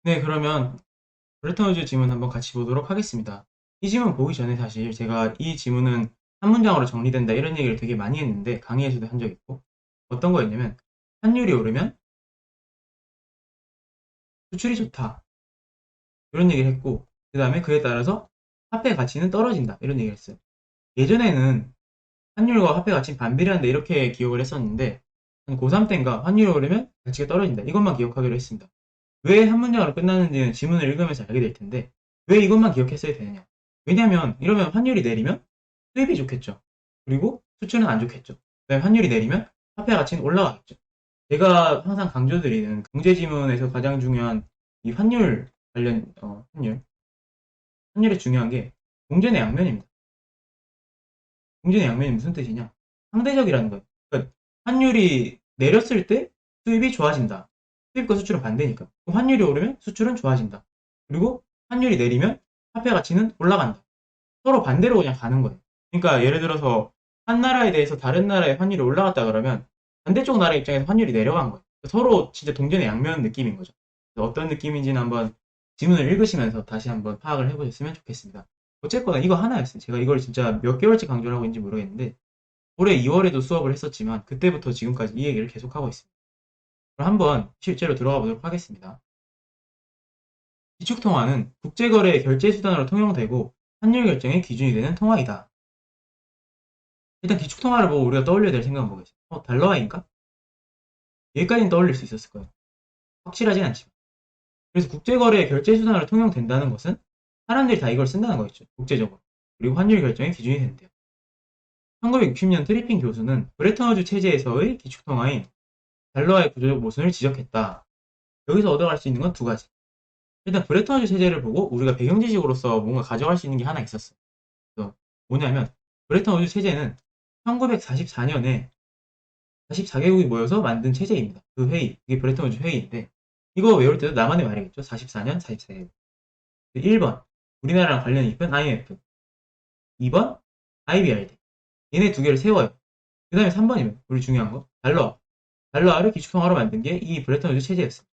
네, 그러면 브레턴 우즈 지문 한번 같이 보도록 하겠습니다. 이 지문 보기 전에 사실 제가 이 지문은 한 문장으로 정리된다 이런 얘기를 되게 많이 했는데 강의에서도 한 적 있고 어떤 거였냐면 환율이 오르면 수출이 좋다 이런 얘기를 했고 그 다음에 그에 따라서 화폐 가치는 떨어진다 이런 얘기를 했어요. 예전에는 환율과 화폐 가치는 반비례한다 이렇게 기억을 했었는데 한 고3 때인가 환율이 오르면 가치가 떨어진다 이것만 기억하기로 했습니다. 왜 한 문장으로 끝나는지는 지문을 읽으면서 알게 될 텐데 왜 이것만 기억했어야 되느냐. 왜냐면 이러면 환율이 내리면 수입이 좋겠죠. 그리고 수출은 안 좋겠죠. 그다음에 환율이 내리면 화폐 가치는 올라가겠죠. 제가 항상 강조드리는 경제 지문에서 가장 중요한 이 환율 관련 환율이 중요한 게 공전의 양면입니다. 공전의 양면이 무슨 뜻이냐? 상대적이라는 거예요. 그러니까 환율이 내렸을 때 수입이 좋아진다. 수입과 수출은 반대니까. 그럼 환율이 오르면 수출은 좋아진다. 그리고 환율이 내리면 화폐 가치는 올라간다. 서로 반대로 그냥 가는 거예요. 그러니까 예를 들어서 한 나라에 대해서 다른 나라의 환율이 올라갔다 그러면 반대쪽 나라 입장에서 환율이 내려간 거예요. 서로 진짜 동전의 양면 느낌인 거죠. 어떤 느낌인지는 한번 지문을 읽으시면서 다시 한번 파악을 해보셨으면 좋겠습니다. 어쨌거나 이거 하나였어요. 제가 이걸 진짜 몇 개월째 강조를 하고 있는지 모르겠는데 올해 2월에도 수업을 했었지만 그때부터 지금까지 이 얘기를 계속하고 있습니다. 그럼 한번 실제로 들어가 보도록 하겠습니다. 기축통화는 국제거래 결제수단으로 통용되고 환율 결정의 기준이 되는 통화이다. 일단 기축통화를 보고 우리가 떠올려야 될 생각은 뭐겠어요? 달러화인가? 여기까지는 떠올릴 수 있었을 거예요. 확실하진 않지만. 그래서 국제거래 결제수단으로 통용된다는 것은 사람들이 다 이걸 쓴다는 거겠죠. 국제적으로. 그리고 환율 결정의 기준이 된대요. 1960년 트리핑 교수는 브레턴우즈 체제에서의 기축통화인 달러화의 구조적 모순을 지적했다. 여기서 얻어갈 수 있는 건 두 가지. 일단 브레턴우즈 체제를 보고 우리가 배경 지식으로서 뭔가 가져갈 수 있는 게 하나 있었어요. 그래서 뭐냐면 브레턴우즈 체제는 1944년에 44개국이 모여서 만든 체제입니다. 그 회의, 이게 브레턴우즈 회의인데 이거 외울 때도 나만의 말이겠죠. 44년 44개국. 1번 우리나라랑 관련이 있던 IMF, 2번 IBRD. 얘네 두 개를 세워요. 그 다음에 3번이면 우리 중요한 거 달러화. 달러화를 기축통화로 만든 게 이 브레턴우즈 체제였어요.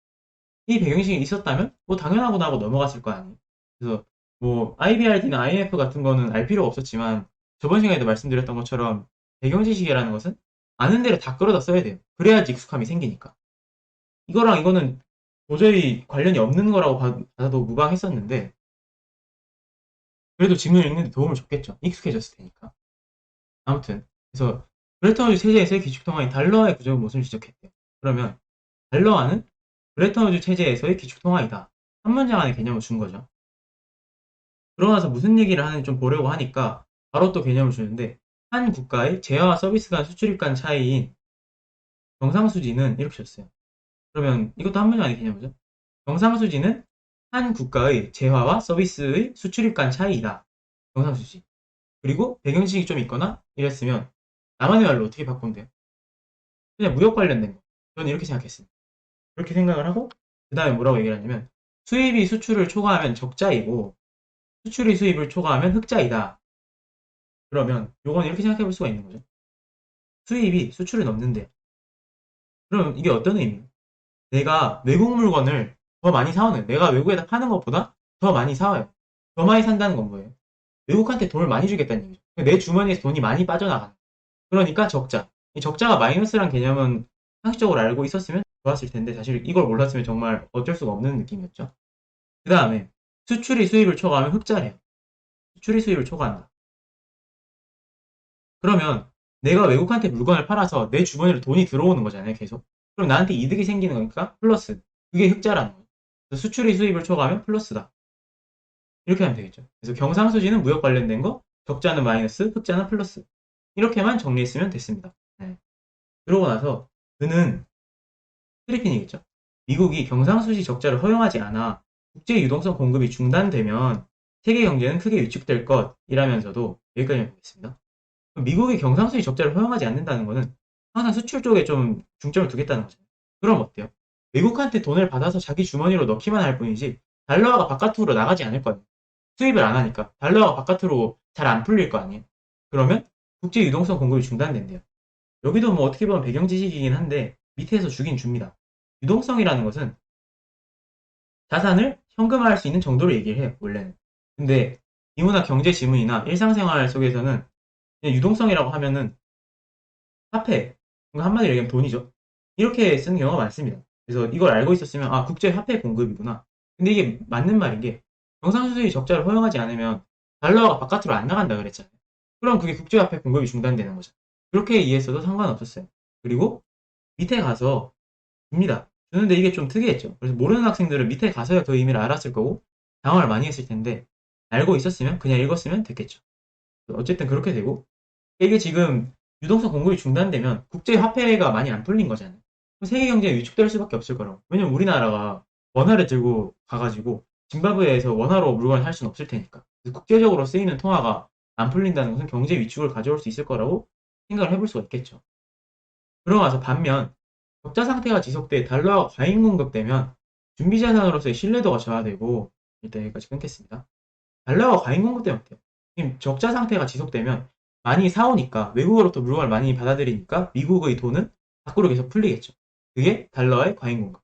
이 배경식이 있었다면 뭐 당연하구나 하고 넘어갔을 거 아니에요. 그래서 뭐 IBRD나 IMF 같은 거는 알 필요가 없었지만 저번 시간에도 말씀드렸던 것처럼 배경 지식이라는 것은 아는 대로 다 끌어다 써야 돼요. 그래야지 익숙함이 생기니까. 이거랑 이거는 도저히 관련이 없는 거라고 봐도 무방했었는데 그래도 지문을 읽는 데 도움을 줬겠죠. 익숙해졌을 테니까. 아무튼 그래서 브레턴우즈 체제에서의 기축통화인 달러화의 구조적 모순을 지적했대요. 그러면 달러화는 브레턴우즈 체제에서의 기축통화이다. 한 문장 안에 개념을 준 거죠. 그러고 나서 무슨 얘기를 하는지 좀 보려고 하니까 바로 또 개념을 주는데 한 국가의 재화와 서비스 간 수출입 간 차이인 경상수지는 이렇게 줬어요. 그러면 이것도 한 문장 안에 개념이죠. 경상수지는 한 국가의 재화와 서비스의 수출입 간 차이이다. 경상수지. 그리고 배경식이 좀 있거나 이랬으면 나만의 말로 어떻게 바꾸면 돼요? 그냥 무역 관련된 거. 저는 이렇게 생각했습니다. 그렇게 생각을 하고 그 다음에 뭐라고 얘기를 하냐면 수입이 수출을 초과하면 적자이고 수출이 수입을 초과하면 흑자이다. 그러면 요건 이렇게 생각해 볼 수가 있는 거죠. 수입이 수출을 넘는데 그럼 이게 어떤 의미예요? 내가 외국 물건을 더 많이 사오는 내가 외국에다 파는 것보다 더 많이 사와요. 더 많이 산다는 건 뭐예요? 외국한테 돈을 많이 주겠다는 얘기죠. 내 주머니에서 돈이 많이 빠져나가는. 그러니까 적자. 이 적자가 마이너스란 개념은 상식적으로 알고 있었으면 좋았을 텐데 사실 이걸 몰랐으면 정말 어쩔 수가 없는 느낌이었죠. 그 다음에 수출이 수입을 초과하면 흑자래요. 수출이 수입을 초과한다. 그러면 내가 외국한테 물건을 팔아서 내 주머니로 돈이 들어오는 거잖아요, 계속. 그럼 나한테 이득이 생기는 거니까 플러스. 그게 흑자라는 거예요. 수출이 수입을 초과하면 플러스다. 이렇게 하면 되겠죠. 그래서 경상수지는 무역 관련된 거, 적자는 마이너스, 흑자는 플러스. 이렇게만 정리했으면 됐습니다. 네. 그러고 나서 그는 필리핀이겠죠. 미국이 경상수지 적자를 허용하지 않아 국제 유동성 공급이 중단되면 세계 경제는 크게 위축될 것이라면서도 여기까지 보겠습니다. 미국이 경상수지 적자를 허용하지 않는다는 것은 항상 수출 쪽에 좀 중점을 두겠다는 거죠. 그럼 어때요? 외국한테 돈을 받아서 자기 주머니로 넣기만 할 뿐이지 달러화가 바깥으로 나가지 않을 거 아니에요. 수입을 안 하니까 달러화가 바깥으로 잘 안 풀릴 거 아니에요. 그러면 국제 유동성 공급이 중단된대요. 여기도 뭐 어떻게 보면 배경 지식이긴 한데 밑에서 주긴 줍니다. 유동성이라는 것은 자산을 현금화할 수 있는 정도로 얘기를 해요, 원래는. 근데 비문학 경제 지문이나 일상생활 속에서는 그냥 유동성이라고 하면은 화폐, 그러니까 한마디로 얘기하면 돈이죠. 이렇게 쓰는 경우가 많습니다. 그래서 이걸 알고 있었으면 아, 국제 화폐 공급이구나. 근데 이게 맞는 말인 게 경상수지의 적자를 허용하지 않으면 달러가 바깥으로 안 나간다 그랬잖아요. 그럼 그게 국제 화폐 공급이 중단되는 거죠. 그렇게 이해했어도 상관없었어요. 그리고 밑에 가서 줍니다. 주는데 이게 좀 특이했죠. 그래서 모르는 학생들은 밑에 가서야 그 의미를 알았을 거고 당황을 많이 했을 텐데 알고 있었으면 그냥 읽었으면 됐겠죠. 어쨌든 그렇게 되고 이게 지금 유동성 공급이 중단되면 국제 화폐가 많이 안 풀린 거잖아요. 세계 경제에 위축될 수밖에 없을 거라고. 왜냐면 우리나라가 원화를 들고 가가지고 짐바브웨에서 원화로 물건을 살 수는 없을 테니까. 국제적으로 쓰이는 통화가 안 풀린다는 것은 경제 위축을 가져올 수 있을 거라고 생각을 해볼 수가 있겠죠. 그러고 나서 반면 적자 상태가 지속돼 달러가 과잉 공급되면 준비 자산으로서의 신뢰도가 저하되고 일단 여기까지 끊겠습니다. 달러가 과잉 공급되면 어때요? 지금 적자 상태가 지속되면 많이 사오니까 외국으로부터 물건을 많이 받아들이니까 미국의 돈은 밖으로 계속 풀리겠죠. 그게 달러의 과잉 공급.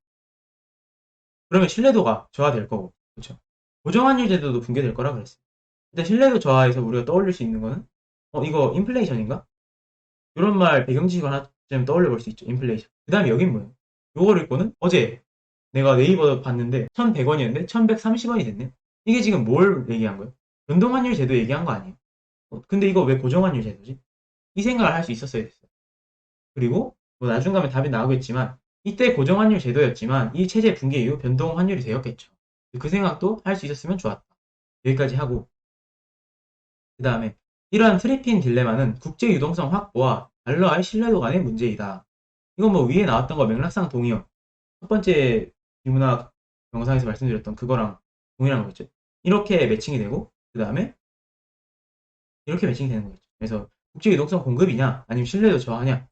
그러면 신뢰도가 저하될 거고, 그렇죠? 고정환율 제도도 붕괴될 거라 그랬어요. 일단 신뢰도 저하에서 우리가 떠올릴 수 있는 거는 이거 인플레이션인가? 이런 말 배경지식을 하나쯤 떠올려 볼 수 있죠. 인플레이션. 그 다음에 여긴 뭐예요? 요거를 읽고는 어제 내가 네이버 봤는데 1100원이었는데 1130원이 됐네. 이게 지금 뭘 얘기한 거예요? 변동환율 제도 얘기한 거 아니에요? 근데 이거 왜 고정환율 제도지? 이 생각을 할 수 있었어야 됐어요. 그리고 뭐 나중 가면 답이 나오겠지만 이때 고정환율 제도였지만 이 체제 붕괴 이후 변동환율이 되었겠죠. 그 생각도 할 수 있었으면 좋았다. 여기까지 하고 그 다음에 이러한 트리핀 딜레마는 국제 유동성 확보와 달러와의 신뢰도 간의 문제이다. 이건 뭐 위에 나왔던 거 맥락상 동의어. 첫 번째 비문학 영상에서 말씀드렸던 그거랑 동일한 거겠죠. 이렇게 매칭이 되고 그 다음에 이렇게 매칭이 되는 거겠죠. 그래서 국제 유동성 공급이냐 아니면 신뢰도 저하냐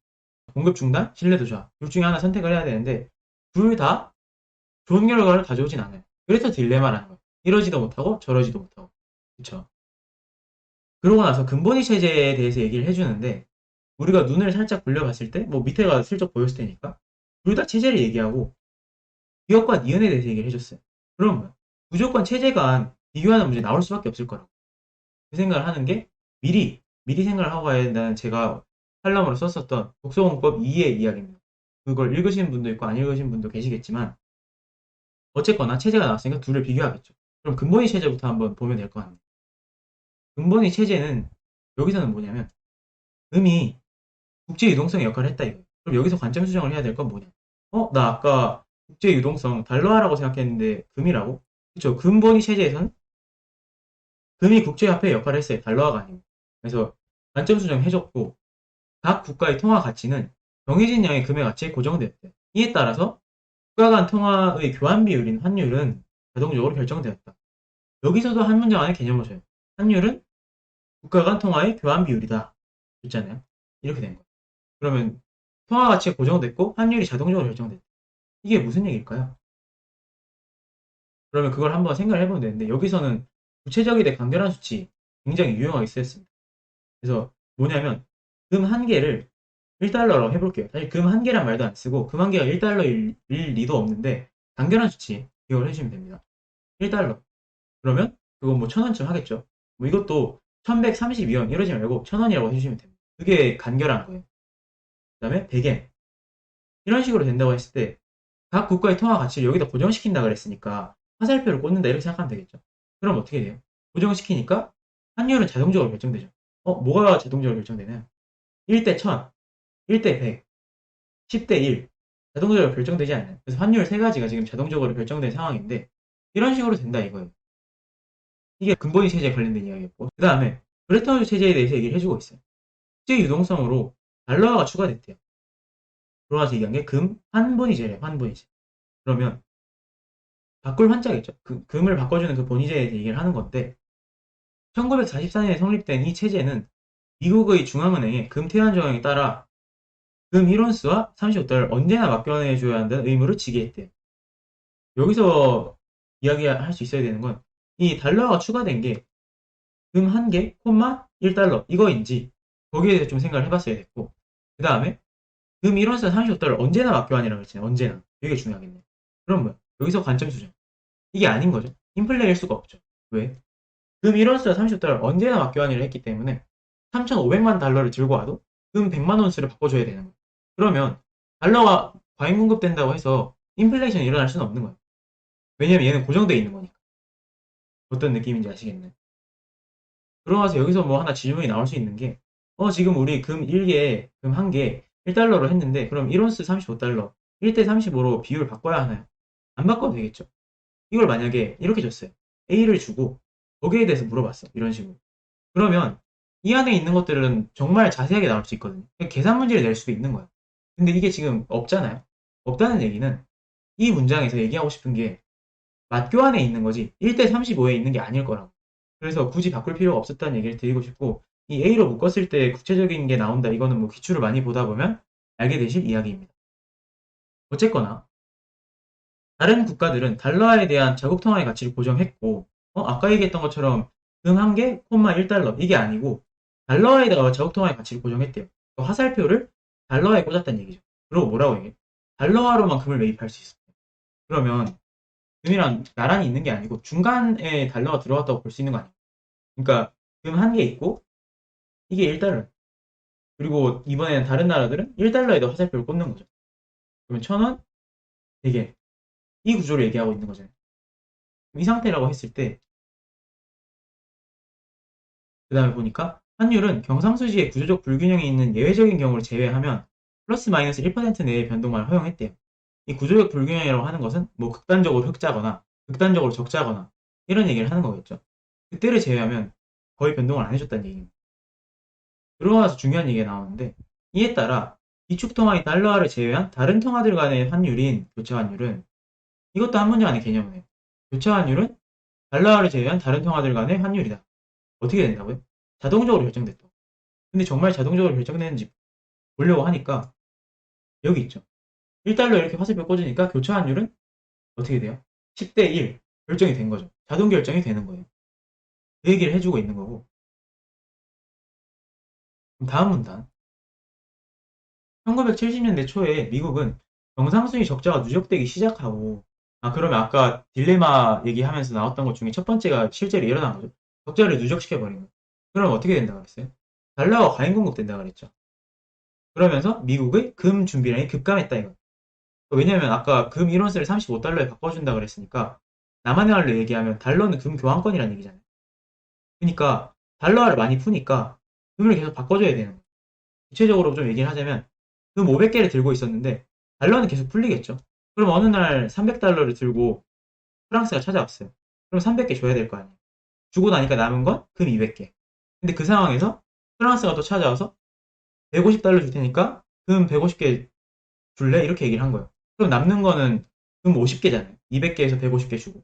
공급 중단, 신뢰도 저하 둘 중에 하나 선택을 해야 되는데 둘 다 좋은 결과를 가져오진 않아요. 그래서 딜레마라는 거예요. 이러지도 못하고 저러지도 못하고 그렇죠. 그러고 나서 근본이 체제에 대해서 얘기를 해주는데 우리가 눈을 살짝 굴려봤을 때 뭐 밑에가 슬쩍 보였을 테니까 둘 다 체제를 얘기하고 기업과 니은에 대해서 얘기를 해줬어요. 그럼 뭐야? 무조건 체제 간 비교하는 문제 나올 수밖에 없을 거라고. 그 생각을 하는 게 미리 생각을 하고 가야 된다는 제가 칼럼으로 썼었던 독서공법 2의 이야기입니다. 그걸 읽으신 분도 있고 안 읽으신 분도 계시겠지만 어쨌거나 체제가 나왔으니까 둘을 비교하겠죠. 그럼 근본이 체제부터 한번 보면 될 것 같네요. 근본이 체제는 여기서는 뭐냐면 금이 국제 유동성의 역할을 했다 이거예요. 그럼 여기서 관점 수정을 해야 될 건 뭐냐? 나 아까 국제 유동성 달러화라고 생각했는데 금이라고? 그렇죠. 근본이 체제에서는 금이 국제화폐의 역할을 했어요. 달러화가 아니고. 그래서 관점 수정해줬고 각 국가의 통화 가치는 정해진 양의 금의 가치에 고정되었대. 이에 따라서 국가 간 통화의 교환 비율인 환율은 자동적으로 결정되었다. 여기서도 한 문장 안에 개념을 줘요. 환율은 국가 간 통화의 교환 비율이다. 있잖아요. 이렇게 된 거예요. 그러면 통화 가치가 고정됐고 환율이 자동적으로 결정됐다. 이게 무슨 얘기일까요? 그러면 그걸 한번 생각을 해보면 되는데 여기서는 구체적이 대 간결한 수치 굉장히 유용하게 쓰였습니다. 그래서 뭐냐면 금 한 개를 1달러로 해볼게요. 사실 금 한 개란 말도 안 쓰고 금 한 개가 1달러일 리도 없는데 간결한 수치 기억을 해주시면 됩니다. 1달러. 그러면 그건 뭐 1000원쯤 하겠죠. 뭐 이것도 1132원 이러지 말고 1000원이라고 해주시면 됩니다. 그게 간결한 거예요. 그 다음에 100엔. 이런 식으로 된다고 했을 때 각 국가의 통화 가치를 여기다 고정시킨다 그랬으니까 화살표를 꽂는다 이렇게 생각하면 되겠죠. 그럼 어떻게 돼요? 고정시키니까 환율은 자동적으로 결정되죠. 뭐가 자동적으로 결정되나요? 1대 1000, 1대 100, 10대 1 자동적으로 결정되지 않나요? 그래서 환율 세 가지가 지금 자동적으로 결정된 상황인데 이런 식으로 된다 이거예요. 이게 근본이 체제에 관련된 이야기였고 그 다음에 브레턴우즈 체제에 대해서 얘기를 해주고 있어요. 국제 유동성으로 달러화가 추가됐대요. 들어와서 얘기한 게 금 환본위제래요. 환본위제. 그러면 바꿀 환자겠죠. 금을 바꿔주는 그 본위제에 대해서 얘기를 하는 건데 1944년에 성립된 이 체제는 미국의 중앙은행의 금 태환 조항에 따라 금 1온스와 35달러를 언제나 맡겨내줘야 한다는 의무를 지게 했대요. 여기서 이야기할 수 있어야 되는 건 이 달러가 추가된 게 금 1개, 콤마 1달러 이거인지 거기에 대해서 좀 생각을 해봤어야 됐고 그 다음에 금 1온스 35달러 언제나 맡겨하니라고 했잖아요. 언제나. 되게 중요하겠네요. 그럼 뭐야? 여기서 관점 수정. 이게 아닌 거죠. 인플레일 수가 없죠. 왜? 금 1온스가 35달러 언제나 맞교환을 했기 때문에 3,500만 달러를 들고 와도 금 100만 온스를 바꿔줘야 되는 거예요. 그러면 달러가 과잉 공급된다고 해서 인플레이션이 일어날 수는 없는 거예요. 왜냐면 얘는 고정되어 있는 거니까. 어떤 느낌인지 아시겠나요? 들어와서 여기서 뭐 하나 질문이 나올 수 있는 게, 지금 우리 금 1개, 금 1개 1달러로 했는데, 그럼 1온스 35달러, 1대 35로 비율 바꿔야 하나요? 안 바꿔도 되겠죠. 이걸 만약에 이렇게 줬어요. A를 주고, 거기에 대해서 물어봤어. 이런 식으로. 그러면 이 안에 있는 것들은 정말 자세하게 나올 수 있거든요. 계산 문제를 낼 수도 있는 거야. 근데 이게 지금 없잖아요. 없다는 얘기는 이 문장에서 얘기하고 싶은 게 맞교환에 있는 거지 1대 35에 있는 게 아닐 거라고. 그래서 굳이 바꿀 필요가 없었다는 얘기를 드리고 싶고, 이 A로 묶었을 때 구체적인 게 나온다. 이거는 뭐 기출을 많이 보다 보면 알게 되실 이야기입니다. 어쨌거나 다른 국가들은 달러에 대한 자국 통화의 가치를 고정했고, 아까 얘기했던 것처럼 금 1개, 콤마 1달러 이게 아니고 달러에다가 자국 통화의 가치를 고정했대요. 화살표를 달러에 꽂았다는 얘기죠. 그리고 뭐라고 얘기해? 달러화로만 금을 매입할 수 있어요. 그러면 금이랑 나란히 있는 게 아니고 중간에 달러가 들어갔다고 볼 수 있는 거 아니에요? 그러니까 금 1개 있고 이게 1달러. 그리고 이번에는 다른 나라들은 1달러에도 화살표를 꽂는 거죠. 그러면 1,000원, 되게 이 구조를 얘기하고 있는 거잖아요. 이 상태라고 했을 때 그 다음에 보니까 환율은 경상수지의 구조적 불균형이 있는 예외적인 경우를 제외하면 플러스 마이너스 1% 내의 변동만 허용했대요. 이 구조적 불균형이라고 하는 것은 뭐 극단적으로 흑자거나 극단적으로 적자거나 이런 얘기를 하는 거겠죠. 그때를 제외하면 거의 변동을 안 해줬다는 얘기입니다. 들어와서 중요한 얘기가 나오는데, 이에 따라 기축통화인 달러화를 제외한 다른 통화들 간의 환율인 교차환율은, 이것도 한 문제 안의 개념이에요. 교차환율은 달러화를 제외한 다른 통화들 간의 환율이다. 어떻게 된다고요? 자동적으로 결정됐다. 근데 정말 자동적으로 결정되는지 보려고 하니까 여기 있죠. 1달러 이렇게 화살표 꽂으니까 교차환율은 어떻게 돼요? 10대 1 결정이 된 거죠. 자동 결정이 되는 거예요. 그 얘기를 해주고 있는 거고. 그럼 다음 문단. 1970년대 초에 미국은 경상수지 적자가 누적되기 시작하고, 그러면 아까 딜레마 얘기하면서 나왔던 것 중에 첫 번째가 실제로 일어난 거죠. 적자를 누적시켜버린 거예요. 그럼 어떻게 된다고 그랬어요? 달러가 과잉 공급된다고 그랬죠. 그러면서 미국의 금 준비량이 급감했다 이거. 왜냐면 아까 금 1온스를 35달러에 바꿔준다 그랬으니까 나만의 말로 얘기하면 달러는 금 교환권이라는 얘기잖아요. 그러니까 달러를 많이 푸니까 금을 계속 바꿔줘야 되는 거예요. 구체적으로 좀 얘기를 하자면 금 500개를 들고 있었는데 달러는 계속 풀리겠죠. 그럼 어느 날 300달러를 들고 프랑스가 찾아왔어요. 그럼 300개 줘야 될 거 아니에요. 주고 나니까 남은 건 금 200개. 근데 그 상황에서 프랑스가 또 찾아와서 150달러 줄 테니까 금 150개 줄래? 이렇게 얘기를 한 거예요. 그럼 남는 거는 금 50개잖아요. 200개에서 150개 주고.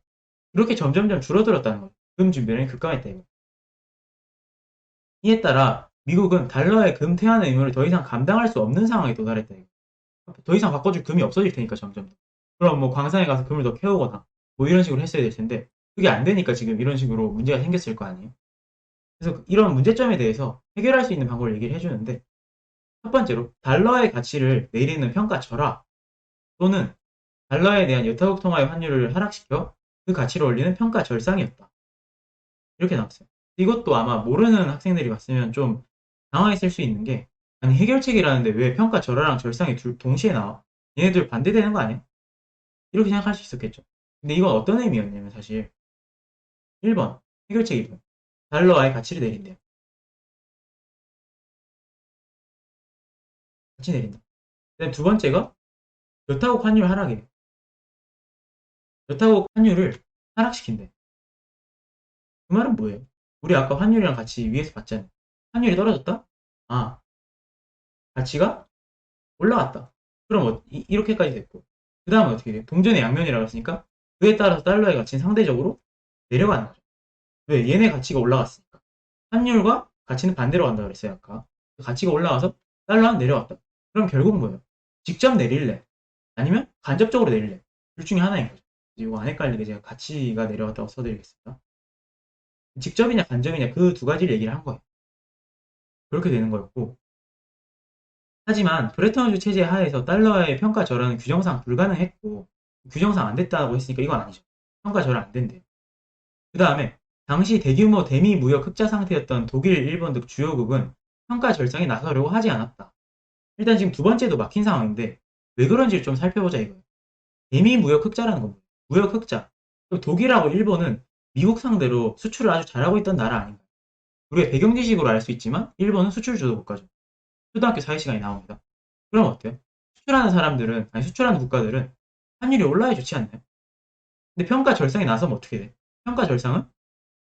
이렇게 점점점 줄어들었다는 거죠. 금 준비량이 급감했다 이거. 이에 따라 미국은 달러의 금 태환의 의무를 더 이상 감당할 수 없는 상황에 도달했다 이거. 더 이상 바꿔줄 금이 없어질 테니까 점점. 그럼 뭐 광산에 가서 금을 더 캐오거나 뭐 이런 식으로 했어야 될 텐데 그게 안 되니까 지금 이런 식으로 문제가 생겼을 거 아니에요. 그래서 이런 문제점에 대해서 해결할 수 있는 방법을 얘기를 해주는데, 첫 번째로 달러의 가치를 내리는 평가 절하, 또는 달러에 대한 여타국 통화의 환율을 하락시켜 그 가치를 올리는 평가 절상이었다. 이렇게 나왔어요. 이것도 아마 모르는 학생들이 봤으면 좀 당황했을 수 있는 게, 아니 해결책이라는데 왜 평가 절하랑 절상이 동시에 나와? 얘네들 반대되는 거 아니야? 이렇게 생각할 수 있었겠죠. 근데 이건 어떤 의미였냐면 사실 1번 해결책 1번 달러와의 가치를 내린대요. 가치 내린다. 그다음 두 번째가 여타국 환율 하락이에요. 여타국 환율을 하락시킨대. 그 말은 뭐예요? 우리 아까 환율이랑 같이 위에서 봤잖아요. 환율이 떨어졌다? 아, 가치가 올라갔다. 그럼 이렇게까지 됐고. 그 다음은 어떻게 돼요? 동전의 양면이라고 했으니까 그에 따라서 달러의 가치는 상대적으로 내려가는 거죠. 왜? 얘네 가치가 올라갔으니까. 환율과 가치는 반대로 간다고 그랬어요, 아까. 가치가 올라가서 달러는 내려갔다. 그럼 결국 뭐예요? 직접 내릴래? 아니면 간접적으로 내릴래? 둘 중에 하나인 거죠. 이거 안 헷갈리게 제가 가치가 내려갔다고 써드리겠습니다. 직접이냐 간접이냐 그 두 가지를 얘기를 한 거예요. 그렇게 되는 거였고, 하지만 브레턴우즈 체제 하에서 달러의 평가 절하는 규정상 불가능했고 규정상 안 됐다고 했으니까 이건 아니죠. 평가 절하 안 된대요. 그 다음에 당시 대규모 대미 무역 흑자 상태였던 독일, 일본 등 주요국은 평가 절상에 나서려고 하지 않았다. 일단 지금 두 번째도 막힌 상황인데 왜 그런지를 좀 살펴보자 이거예요. 대미 무역 흑자라는 겁니다. 무역 흑자. 독일하고 일본은 미국 상대로 수출을 아주 잘하고 있던 나라 아닌가요? 우리가 배경 지식으로 알 수 있지만 일본은 수출 주도 국가죠. 초등학교 사회 시간에 나옵니다. 그럼 어때요? 수출하는 사람들은, 아니 수출하는 국가들은 환율이 올라야 좋지 않나요? 근데 평가 절상에 나서면 어떻게 돼? 평가 절상은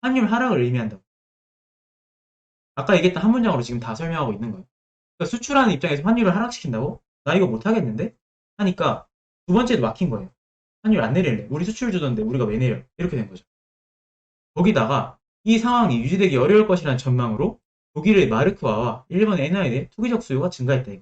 환율 하락을 의미한다고. 아까 얘기했던 한 문장으로 지금 다 설명하고 있는 거예요. 그러니까 수출하는 입장에서 환율을 하락시킨다고? 나 이거 못하겠는데? 하니까 두 번째도 막힌 거예요. 환율 안 내릴래. 우리 수출 주던데 우리가 왜 내려? 이렇게 된 거죠. 거기다가 이 상황이 유지되기 어려울 것이라는 전망으로 독일의 마르크화와 일본의 엔화에 대해 투기적 수요가 증가했다.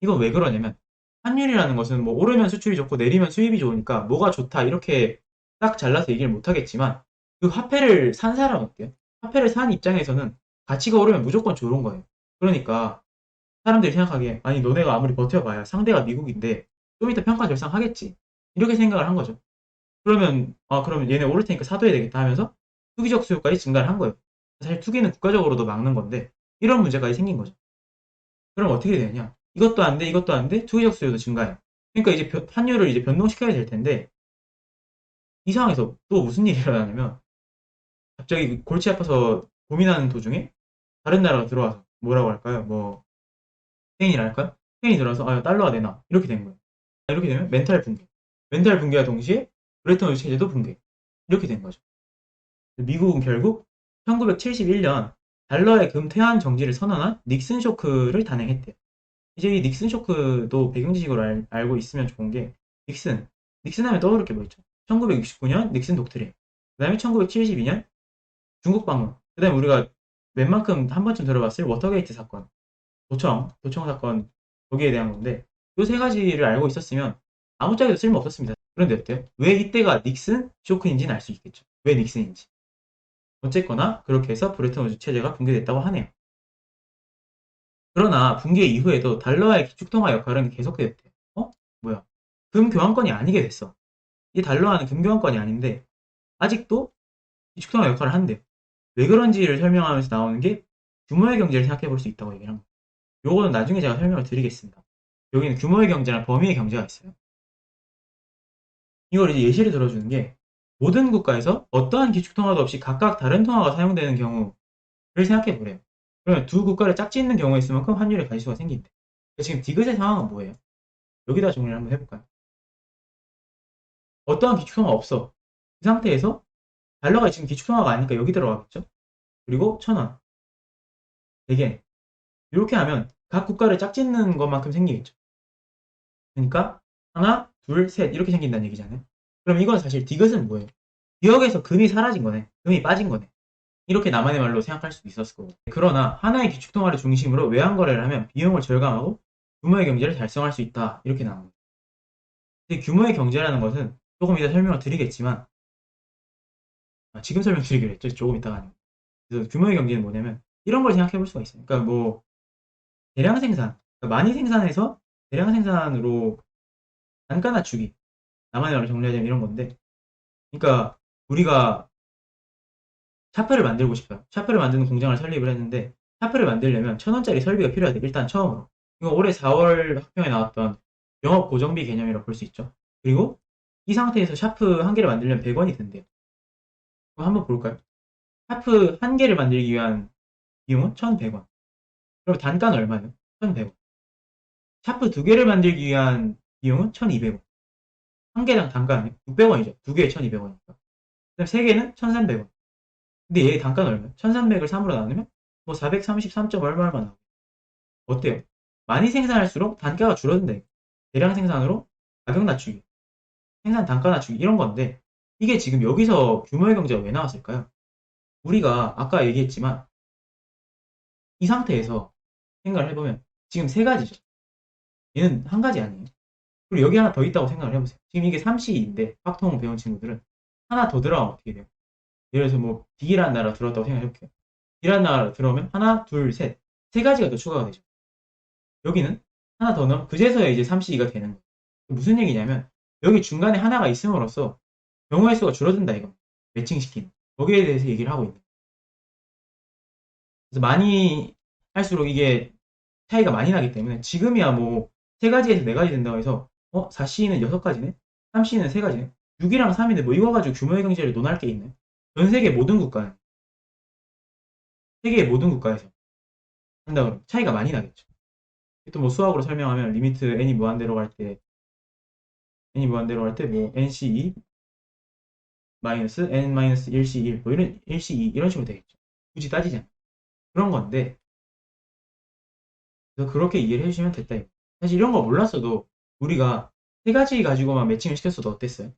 이건 왜 그러냐면 환율이라는 것은 뭐 오르면 수출이 좋고 내리면 수입이 좋으니까 뭐가 좋다 이렇게 딱 잘라서 얘기를 못하겠지만 그 화폐를 산 사람 어때요? 화폐를 산 입장에서는 가치가 오르면 무조건 좋은 거예요. 그러니까 사람들이 생각하기에 아니 너네가 아무리 버텨봐야 상대가 미국인데 좀 이따 평가 절상하겠지 이렇게 생각을 한 거죠. 그러면 얘네 오를 테니까 사둬야 되겠다 하면서 투기적 수요까지 증가를 한 거예요. 사실 투기는 국가적으로도 막는 건데 이런 문제까지 생긴 거죠. 그럼 어떻게 되냐? 이것도 안 돼, 이것도 안 돼, 투기적 수요도 증가해. 그러니까 이제 환율을 이제 변동시켜야 될 텐데 이 상황에서 또 무슨 일이 일어나냐면 갑자기 골치 아파서 고민하는 도중에 다른 나라가 들어와서 뭐라고 할까요? 뭐 스페인이라 할까요? 스페인이 들어와서 달러가 내놔 이렇게 된 거예요. 이렇게 되면 멘탈 붕괴. 멘탈 붕괴와 동시에 브레튼 우드 체제도 붕괴. 이렇게 된 거죠. 미국은 결국 1971년 달러의 금퇴한 정지를 선언한 닉슨 쇼크를 단행했대요. 이제 이 닉슨 쇼크도 배경 지식으로 알고 있으면 좋은 게 닉슨 하면 떠오를 게 뭐 있죠? 1969년 닉슨 독트린, 그 다음에 1972년 중국 방문, 그 다음에 우리가 웬만큼 한 번쯤 들어봤을 워터게이트 사건, 도청 사건 거기에 대한 건데 이 세 가지를 알고 있었으면 아무짝에도 쓸모 없었습니다. 그런데 어때요? 왜 이때가 닉슨 쇼크인지는 알 수 있겠죠. 왜 닉슨인지. 어쨌거나 그렇게 해서 브레튼 우드 체제가 붕괴됐다고 하네요. 그러나 붕괴 이후에도 달러의 기축통화 역할은 계속됐대요. 뭐야? 금 교환권이 아니게 됐어. 이 달러화는 금 교환권이 아닌데 아직도 기축통화 역할을 한대요. 왜 그런지를 설명하면서 나오는 게 규모의 경제를 생각해 볼 수 있다고 얘기를 합니다. 요거는 나중에 제가 설명을 드리겠습니다. 여기는 규모의 경제랑 범위의 경제가 있어요. 이걸 이제 예시를 들어주는 게 모든 국가에서 어떠한 기축통화도 없이 각각 다른 통화가 사용되는 경우를 생각해 보래요. 그러면 두 국가를 짝짓는 경우에 있으만큼 환율의 가지수가 생긴대. 지금 디귿의 상황은 뭐예요? 여기다 정리를 한번 해볼까요? 어떠한 기축통화가 없어. 그 상태에서 달러가 지금 기축통화가 아니니까 여기 들어가겠죠? 그리고 1,000원, 100엔 이렇게 하면 각 국가를 짝짓는 것만큼 생기겠죠. 그러니까 하나, 둘, 셋 이렇게 생긴다는 얘기잖아요. 그럼 이건 사실 디귿은 뭐예요? 기억에서 금이 사라진 거네. 금이 빠진 거네. 이렇게 나만의 말로 생각할 수도 있었을 거고. 그러나 하나의 기축통화를 중심으로 외환거래를 하면 비용을 절감하고 규모의 경제를 달성할 수 있다. 이렇게 나옵니다. 근데 규모의 경제라는 것은 조금 이따 설명을 드리겠지만 지금 설명드리기로 했죠. 조금 이따가 아니고. 그래서 규모의 경제는 뭐냐면 이런 걸 생각해 볼 수가 있어요. 그러니까 뭐 대량 생산, 그러니까 많이 생산해서 대량 생산으로 단가 낮추기. 나만의 말로 정리하자면 이런 건데 그러니까 우리가 샤프를 만들고 싶어요. 샤프를 만드는 공장을 설립을 했는데 샤프를 만들려면 1,000원짜리 설비가 필요하대. 일단 처음으로. 이거 올해 4월 학평에 나왔던 영업 고정비 개념이라고 볼 수 있죠. 그리고 이 상태에서 샤프 한 개를 만들려면 100원이 든대요. 그럼 한번 볼까요? 샤프 한 개를 만들기 위한 비용은 1,100원. 그럼 단가는 얼마예요? 1,100원. 샤프 두 개를 만들기 위한 비용은 1,200원. 한 개당 단가는 600원이죠. 두 개에 1,200원이니까. 그럼 세 개는 1,300원. 근데 얘 단가는 얼마예요? 1,300을 3으로 나누면 뭐 433점 얼마 나와요. 어때요? 많이 생산할수록 단가가 줄어든다. 대량 생산으로 가격 낮추기, 생산 단가 낮추기 이런 건데 이게 지금 여기서 규모의 경제가 왜 나왔을까요? 우리가 아까 얘기했지만 이 상태에서 생각을 해보면 지금 세 가지죠. 얘는 한 가지 아니에요. 그리고 여기 하나 더 있다고 생각을 해보세요. 지금 이게 3C인데 확통 배운 친구들은 하나 더 들어가면 어떻게 돼요? 예를 들어서 뭐 D라는 나라 들어왔다고 생각해볼게요. D라는 나라 들어오면 하나, 둘, 셋. 세 가지가 더 추가가 되죠. 여기는 하나 더 넣으면 그제서야 이제 3C가 되는 거예요. 무슨 얘기냐면 여기 중간에 하나가 있음으로써 경우의 수가 줄어든다 이거. 매칭시키는. 거기에 대해서 얘기를 하고 있는 거예요. 그래서 많이 할수록 이게 차이가 많이 나기 때문에 지금이야 뭐 세 가지에서 네 가지 된다고 해서 4C는 여섯 가지네? 3C는 세 가지네? 6이랑 3인데 뭐 이거 가지고 규모의 경제를 논할 게 있네? 전 세계 모든 국가, 세계의 모든 국가에서 한다 그러면 차이가 많이 나겠죠. 또 뭐 수학으로 설명하면 리미트 n이 무한대로 갈 때, 뭐 nc2 마이너스 n 마이너스 1c1 뭐 이런 1c2 이런 식으로 되겠죠. 굳이 따지자면 그런 건데 그래서 그렇게 이해를 해주시면 됐다 이거. 사실 이런 거 몰랐어도 우리가 세 가지 가지고만 매칭을 시켰어도 어땠어요?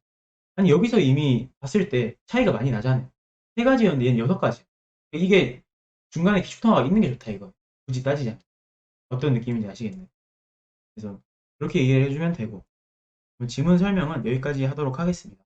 아니 여기서 이미 봤을 때 차이가 많이 나잖아요. 세 가지였는데 얘는 여섯 가지. 이게 중간에 기축통화가 있는 게 좋다 이거. 굳이 따지자면 어떤 느낌인지 아시겠네요. 그래서 그렇게 이해를 해주면 되고 지문 설명은 여기까지 하도록 하겠습니다.